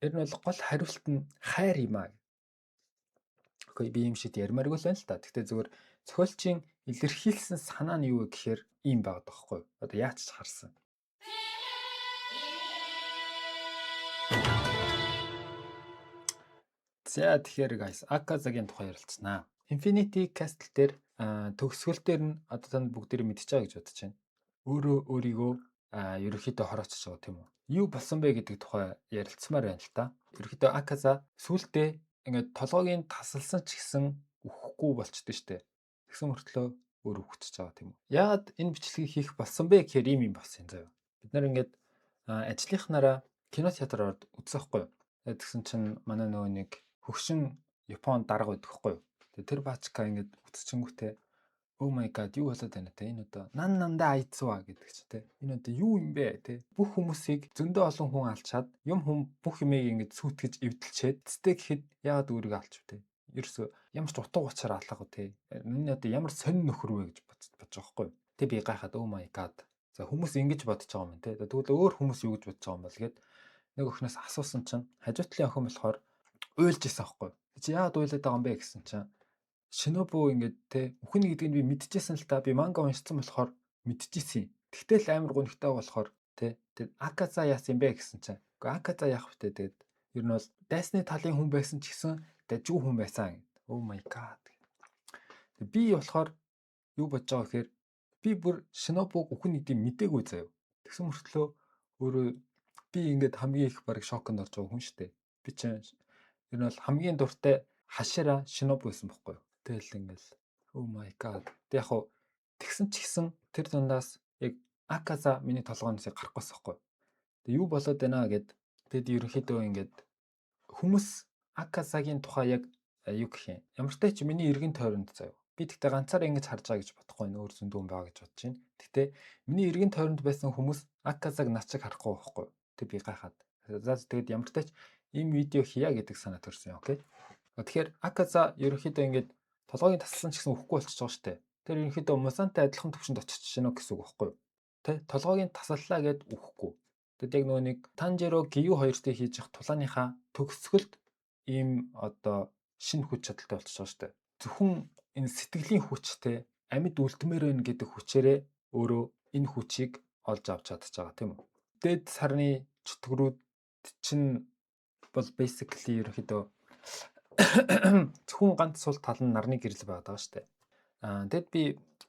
ер нь бол гол хариулт нь хайр юм аа. Окей, би юм шиг ярмааргүй л байна л та. Гэхдээ зүгээр зохиолчийн илэрхийлсэн санаа нь юу вэ гэхээр ийм байгаад байгаа хгүй юу? Одоо яаж ч харсан. За тэгэхээр guys, Аказагийн тухай ярилцсанаа. Infinity Castle дээр төгсгөл дээр нь одоо танд бүгдээрээ мэдчихэе гэж бодож байна. Өөрийгөө ерөөхдөө хороочж байгаа тийм үү? Юу болсон бэ гэдэг тухай ярилцмаар байна л та. Ерөөхдөө Аказа сүултээ ингээд толгойг нь тасалсан ч гэсэн үхэхгүй болчихдээ штэ. Тэгсэн мөртлөө өөр үхчихэж байгаа тийм үү? Яагаад энэ бичлэгийг хийх болсон бэ гэхээр ийм юм болсон заяа. Бид нар ингээд ажлынхнаараа кино театр ороод үзэхгүй юу? Тэгсэн чинь манай нөгөө нэг хөгшин Японд дарга байдаг хгүй юу? Тэр баачка ингээд үтсчингүүтээ oh my god юу болоод байна те энэ одоо нандаа айцваа гэдэг ч те энэ одоо юу юм бэ те бүх хүмүүсийг зөндөө олон хүн алчаад бүх юмыг ингээд сүйтгэж эвдэлчээд цэцтэй гэхэд яагаад өөрийгөө алч вэ те ерөөсөө ямар ч утга учир алгаагүй те энэ одоо ямар сонин нөхөр вэ гэж бодож байгаа хгүй те би гайхаад oh my god за хүмүүс ингэж бодож байгаа юм те тэгвэл өөр хүмүүс юу гэж бодож байгаа юм бол гээд нэг охиноос асуусан чинь хажуутлын охин болохоор уйлж исэн аахгүй чи яагаад уйлаад байгаа юм бэ гэсэн чинь Шинобу ингээд те үхэн гэдгийг би мэдчихсэн л та би манга уншсан болохоор мэдчихсэн. Тэгтэл амар гонхтой болохоор те тэгээд Аказа яасан юм бэ гэсэн чинь. Уу Аказа яах вэ тэгээд ер нь бол дайсны талын хүн байсан ч гэсэн дажгүй хүн байсан. Oh my god. Би болохоор юу бодож байгаа гэхээр би бүр Шинобуг үхэн гэдгийг мэдээгүй заяа. Тэгсэн мөртлөө өөрөө би ингээд хамгийн их баг шоконд орж байгаа хүн шүү дээ. Би чинь ер нь бол хамгийн дуртай хашира Шинобу байсан байхгүй юу? Тэгэл ингээл oh my god. Тэг яг хуу тэгсэн ч гэсэн тэр дундаас яг Аказа миний толгоноос гарахгүйс байхгүй. Тэг юу болоод байна гэд тэгэд ерөнхийдөө ингээд хүмүүс Аказагийн тухай яг юу гэх юм. Ямар ч тач миний эргэн тойронд заяа. Би тэгтээ ганцаараа ингэж харж байгаа гэж бодохгүй нөр зөндөө байгаа гэж бодож байна. Тэгтээ миний эргэн тойронд байсан хүмүүс Аказаг над чиг харахгүй байхгүй. Тэг би гайхаад. За тэгэд ямар ч тач ийм видео хийя гэдэг санаа төрсөн. Окей. Тэгэхээр Аказа ерөнхийдөө ингээд толгойн тасалсан ч гэсэн үхэхгүй болчихж байгаа шүү дээ. Тэр ерөнхийдөө мусантай адилхан төвшөнд очиж шинэ гэсэн үг байхгүй юу? Тэ толгойн тасаллаа гэд үхэхгүй. Тэгэд яг нөгөө нэг Танжиро Гию хоёртой хийж явах тулааныхаа төгсгөлд ийм одоо шинэ хүч чадалтай болчихж байгаа шүү дээ. Зөвхөн энэ сэтгэлийн хүчтэй амьд үлдмээр байна гэдэг хүчээрээ өөрөө энэ хүчийг олж авч чадчихж байгаа тийм үү? Дээд сарны чөтгөрүүд чинь бол basically ерөнхийдөө зөвхөн ганц сул тал нь нарны гэрэл байгаа шүү дээ. Тэгэд би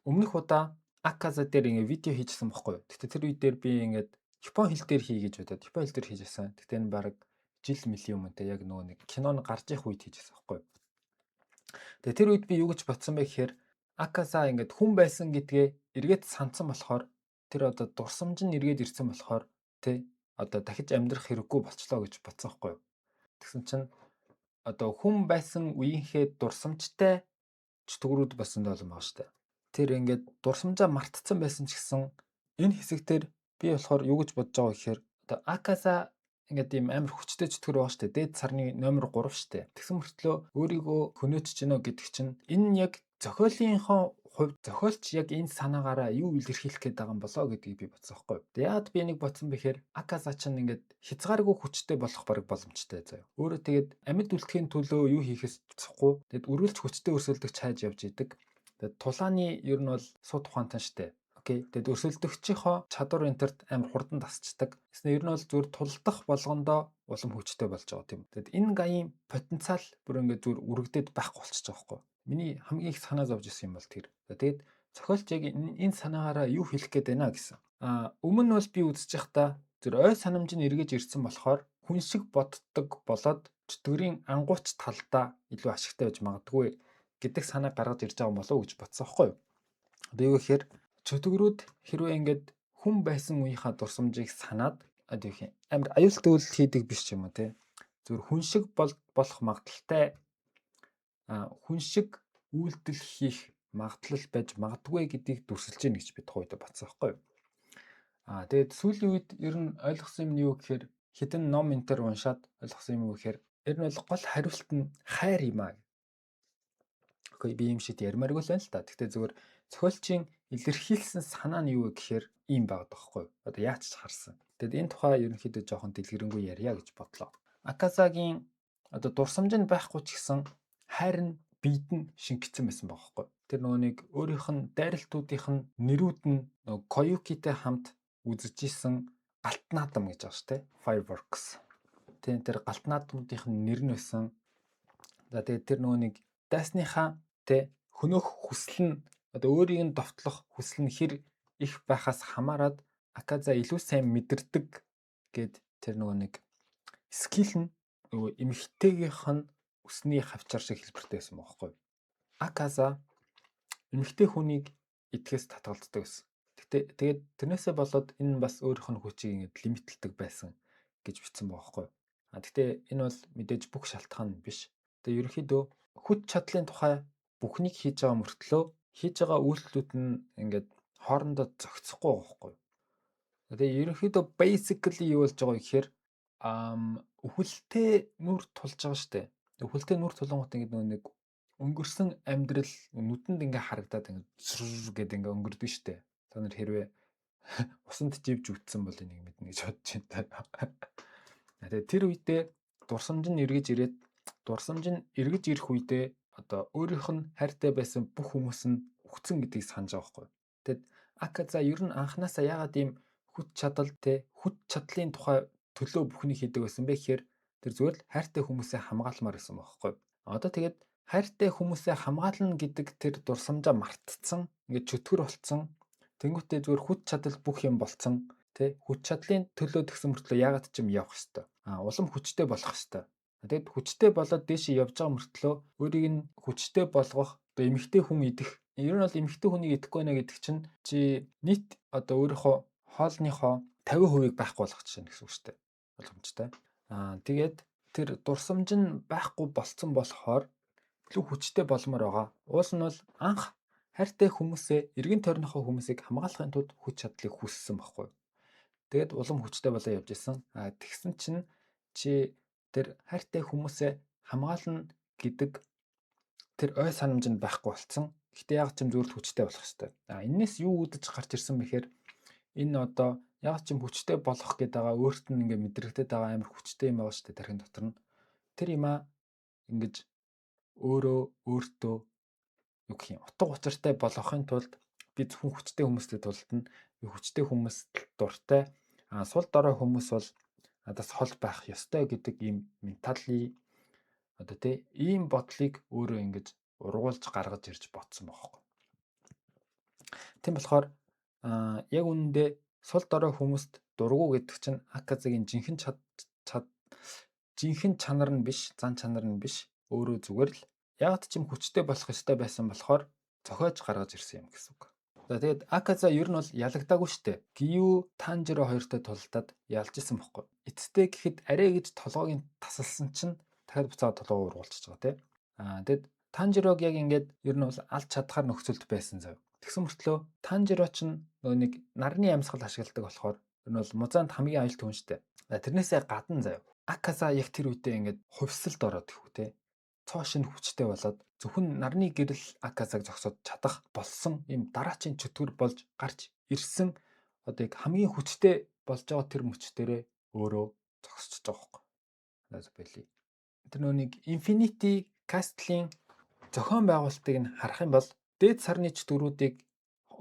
өмнөх удаа Аказа дээр ингээ видео хийжсэн байхгүй юу. Тэгтээ тэр үед дээр би ингээд Япон хэл дээр хий гэж бодоод Япон хэл дээр хийжсэн. Тэгтээ энэ баг жил мөлийн өмнө те яг нөгөө нэг кинон гарч ирэх үед хийжсэн байхгүй юу. Тэгээ тэр үед би юу гэж бодсон бэ гэхээр Аказа ингээд хүн байсан гэдгээ эргээд сансан болохоор тэр одоо дурсамж нь эргээд ирсэн болохоор те одоо дахиж амьдрах хэрэггүй болчлоо гэж бодсон байхгүй юу. Тэгсэн чинь одоо хүн байсан үеийнхээ дурсамжтай чөтгөрүүд басан долон байгаа штэ. Тэр ингээд дурсамжаа мартцсан байсан ч гэсэн энэ хэсэгтэр би болохоор юу гэж бодож байгаа гэхээр одоо Аказа ингээд ийм амар хүчтэй чөтгөр байгаа штэ. Дээд сарны номер 3 штэ. Тэгсэн мөртлөө өөрийгөө хөнөөтж гинөө гэдэг чинь энэ нь яг зохиолынхоо хувьд зохиолч яг энэ санаагаараа юу илэрхийлэх гээд байгаа юм болоо гэдгийг би бодсон байхгүй. Яад би нэг бодсон бэхээр Аказа ч ингээд хязгааргүй хүчтэй болох бараг боломжтой заяа. Өөрөө тэгээд амьд үлдэхийн төлөө юу хийхээс цохгүй. Тэгэд үргэлж хүчтэй өрсөлдөх чайж явж идэг. Тэгээд тулааны ер нь бол сууд ухаантай штэ. Окей. Тэгэд өрсөлдөгчийнхоо чадвар энтерт амар хурдан тасчдаг. Эсвэл ер нь бол зүгээр тулдах болгондоо улам хүчтэй болж байгаа тийм. Тэгэд энэ гаийн потенциал бүр ингээд зүгээр үргэлдээд байхгүй болчихж байгаа байхгүй. Миний хамгийн их санаа зовж исэн юм бол тэр. Тэгээд зохиолч яг энэ санаагаараа юу хэлэх гээд байна гэсэн. Өмнө нь бол би үзэж байхдаа зөв ой санамж нь эргэж ирсэн болохоор хүн шиг боддог болоод чөтгөрийн ангууч талдаа илүү ашигтай байж магадгүй гэдэг санаа гаргаж ирж байгаа болов уу гэж бодсон байхгүй юу. Одоо юу гэхээр чөтгөрүүд хэрвээ ингээд хүн байсан үеийнхаа дурсамжийг санаад одоо юу юм амар аюултай үйлдэл хийдэг биш юм уу те. Зөв хүн шиг болох магадaltaй хүн шиг үйлдэл хийх магадлал байж магадгүй гэдгийг дүрсэлж гин гэж би тухайд батсан байхгүй юу. Тэгээд сүүлийн үед ер нь ойлгосон юм нь юу гэхээр хэдэн ном энтер уншаад ойлгосон юм уу гэхээр ер нь бол гол хариулт нь хайр юм аа. Окей, би юм шиг ярмааргүй л байна л та. Гэхдээ зөвхөн зохиолчийн илэрхийлсэн санаа нь юу вэ гэхээр ийм байгаад байгаа байхгүй юу. Одоо яаж ч харсан. Тэгэд энэ тухай ерөнхийдөө жоохон дэлгэрэнгүй ярья гэж бодлоо. Аказагийн одоо дурсамж нь байхгүй ч гэсэн хайр нь биед нь шингэсэн байсан байхгүй. Тэр нөгөө нэг өөрийнх нь дайралтуудынх нь нэрүүд нь нөгөө Koyuki-тэй хамт үзэж исэн галт наадам гэж байгаа шүү дээ. Fireworks. Тийм тэр галт наадмуудынх нь нэр нь байсан. За тэгээд тэр нөгөө нэг дайсныхаа тэ хөнөөх хүсэл нь одоо өөрийг нь довтлох хүсэл нь хэр их байхаас хамаарад Аказа илүү сайн мэдэрдэг гэд тэр нөгөө нэг скил нь нөгөө эмэгтэйгийнх нь өсний хавчаар шиг хэлбэртэй байсан байхгүй. Аказа эмэгтэй хүнийг идэхээс татгалздаг байсан. Тэгээд тэрнээсээ болоод энэ бас өөрийнх нь хүчийг ингэж лимитлдэг байсан гэж бичсэн байгаа байхгүй. Гэхдээ энэ бол мэдээж бүх шалтгаан биш. Тэгээд ерөнхийдөө хүч чадлын тухай бүхнийг хийж байгаа мөртлөө хийж байгаа үйлдэлүүд нь ингээд хоорондоо зохицохгүй байгаа байхгүй. Тэгээд ерөнхийдөө basically юу болж байгаа гэхээр өвөлтэй нүр тулж байгаа штэ. Өвөлтэй нүр тулангууд ингээд нэг өнгөрсөн амьдрал нүдэнд ингээ харагдаад ингээ зүр гэдэг ингээ өнгөрдөг штэ. Та нар хэрвээ усанд живж үтсэн бол энийг мэднэ гэж бодож байна. Тэгээд тэр үедээ дурсамж нь эргэж ирэх үедээ одоо өөрийнх нь хайртай байсан бүх хүмүүс нь өгцөн гэдгийг санаж байгаа байхгүй. Тэгэд Аказа ер нь анханасаа яагаад ийм хүч чадлын тухай төлөө бүхнийг хийдэг байсан бэ гэхээр тэр зүгээр л хайртай хүмүүсээ хамгаалмаар байсан байхгүй. Одоо тэгээд хайртай хүмүүсээ хамгаална гэдэг тэр дурсамжаа мартцсан, ингээд чөтгөр болцсон. Тэнгүүтээ зүгээр хүч чадал бүх юм болцсон. Хүч чадлын төлөө тгсэн мөртлөө яагаад ч юм явах хэвээр. Улам хүчтэй болох хэвээр. Тэгэд хүчтэй болоод дээшээ явж байгаа мөртлөө өөрийг нь хүчтэй болгох, одоо эмэгтэй хүн идэх. Ер нь бол эмэгтэй хүнийг идэхгүй байна гэдэг чинь чи нийт одоо өөрийнхөө хоолныхоо 50% байхгүй болгочихно гэсэн үг шүү дээ. Боломжтой. Тэгээд тэр дурсамж нь байхгүй болцсон болохоор илүү хүчтэй болмоор байгаа. Уул нь бол анх хайртай хүмүүсээ, эргэн тойрныхоо хүмүүсийг хамгаалахын тулд хүч чадлыг хүссэн байхгүй. Тэгээд улам хүчтэй болоо явж исэн. Тэгсэн чинь чи тэр хайртай хүмүүсээ хамгаална гэдэг тэр ой санамж нь байхгүй болцсон. Гэхдээ яг ч юм зөвлөлт хүчтэй болох хэвээр. Энээс юу үүдэж гарч ирсэн бэхээр энэ одоо яг ч юм хүчтэй болох гэдэг байгаа өөрт нь ингээ мэдрэгдээд байгаа амар хүчтэй юм байгаа шүү дээ тархин дотор нь. Тэр юмаа ингэж өөртөө юу гэх юм утга учиртай болгохын тулд би зөвхөн хүчтэй хүмүүстэй тулдна. Би хүчтэй хүмүүст дуртай. Сул дорой хүмүүс бол надаас хол байх ёстой гэдэг ийм ментали одоо ийм бодлыг өөрөө ингэж ургуулж гаргаж ирж ботсон байхгүй. Тийм болохоор яг үнэндээ сул дорой хүмүүст дургу гэдэг чинь Аказагийн жинхэнэ чанар нь биш, зан чанар нь биш. Өөрөө зүгээр л яг ч юм хүчтэй болох ёстой байсан болохоор зохиож гаргаж ирсэн юм гэсэн үг. За тэгээд Аказа ер нь бол ялагдаагүй штэ. Гию Танжиро хоёртой тулдаад ялж исэн бохгүй. Эцтэй гэхэд арай гэж толгойг нь тасалсан чинь дахиад буцаад толгойг ургуулчихж байгаа тий. Тэгэд Танжирог яг ингээд ер нь бол алж чадхаар нөхцөлд байсан зав. Тэгсэн мөртлөө Танжиро ч нөгөө нэг нарны амьсгал ашигладаг болохоор ер нь бол музаанд хамгийн аюултай хүн штэ. Тэрнээсээ гадна зав. Аказа яг тэр үедээ ингээд хувьсалд ороод ихүү тий. Цоош нь хүчтэй болоод зөвхөн нарны гэрэл Аказаг зогсоод чадах болсон юм дараачийн чөтгөр болж гарч ирсэн одоо яг хамгийн хүчтэй болж байгаа тэр мөчтөрөө өөрөө зогсчихж байгаа байхгүй. Надад байли. Тэр нэг Infinity Castle-ийн зохион байгуулалтыг нь харах юм бол дээд сарны чөтгөрүүдийг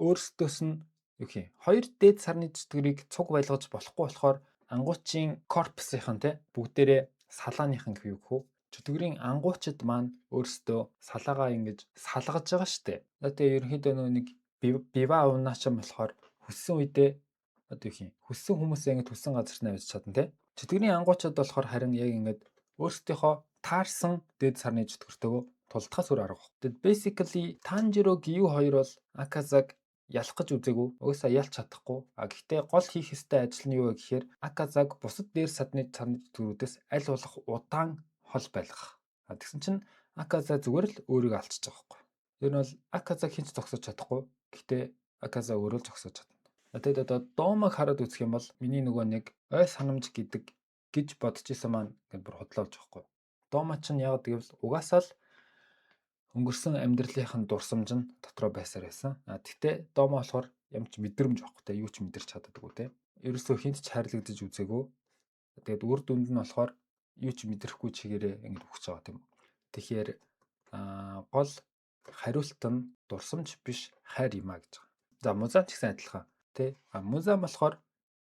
өөрсдөөс нь юу гэх юм хоёр дээд сарны чөтгөрийг цуг байлгаж болохгүй болохоор ангуучийн корпусынхан бүгдээрээ салааныхан гэв хүү чөтгөрийн ангуучид маань өөрсдөө салаагаа ингэж салгаж байгаа штэ. Тэгээ ерөнхийдөө нэг бива унаачсан болохоор хүссэн үедээ одоо юу юм хүссэн хүмүүсээ ингэж хүссэн газарт нь авч чадна те. Чөтгөрийн ангуучид болохоор харин яг ингэж өөрсдийнхөө таарсан дээд сарны чөтгөртөөгөө тулдахаас өөр арга. Тэгэд basically Танжиро Гию хоёр бол Аказаг ялах гэж үзээгүй. Угаасаа ялч чадахгүй. Гэхдээ гол хийх ёстой ажил нь юу вэ гэхээр Аказаг бусад дээр сарны чөтгөрүүдээс аль болох удаан хол байлгах. Тэгсэн чинь Аказа зүгээр л өөрийгөө алдчихж байгаа байхгүй. Ер нь бол Аказаг хинч зогсож чадахгүй. Гэхдээ Аказа өөрөө л зогсож чадна. Тэгээд одоо Домог хараад үзэх юм бол миний нөгөө нэг ой санамж гэдэг гэж бодож исэн маань ингээд бүр худлаа болж байгаа байхгүй. Дома чинь яг гэвэл угаасаа л өнгөрсөн амьдралынхын дурсамж нь дотроо байсаар байсан. Тэгтээ Дома болохоор ямар ч мэдрэмж байхгүй те юу ч мэдэрч чаддаггүй те. Ерөөсөө хинт ч хайрлагдаж үзээгүй. Тэгээд үр дүнд нь болохоор юу ч мэдрэхгүй чигээрээ ингэж өгч байгаа тийм үү. Тэгэхээр гол хариулт нь дурсамж биш хайр юм а гэж байгаа. За музаан ч гэсэн адилхан тий. Музаан болохоор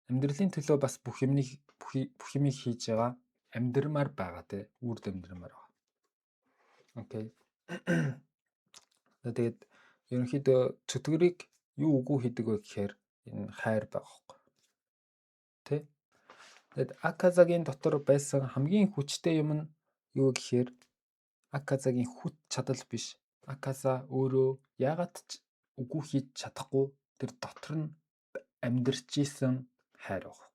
амьдралын төлөө бас бүх юмыг хийж байгаа амьдрмаар байгаа тий. Үрд амьдрмаар байгаа. Окей. Тэгээд ерөнхийдөө чөтгөрийг юу үгүй хийдэг вэ гэхээр энэ хайр байгаа хөөхгүй. Тэ? Тэгэд Аказагийн дотор байсан хамгийн хүчтэй юм нь юу гэхээр Аказагийн хүч чадал биш. Аказа өөрөө яагаад ч үгүй хийж чадахгүй тэр дотор нь амьдарч исэн хайр байгаа.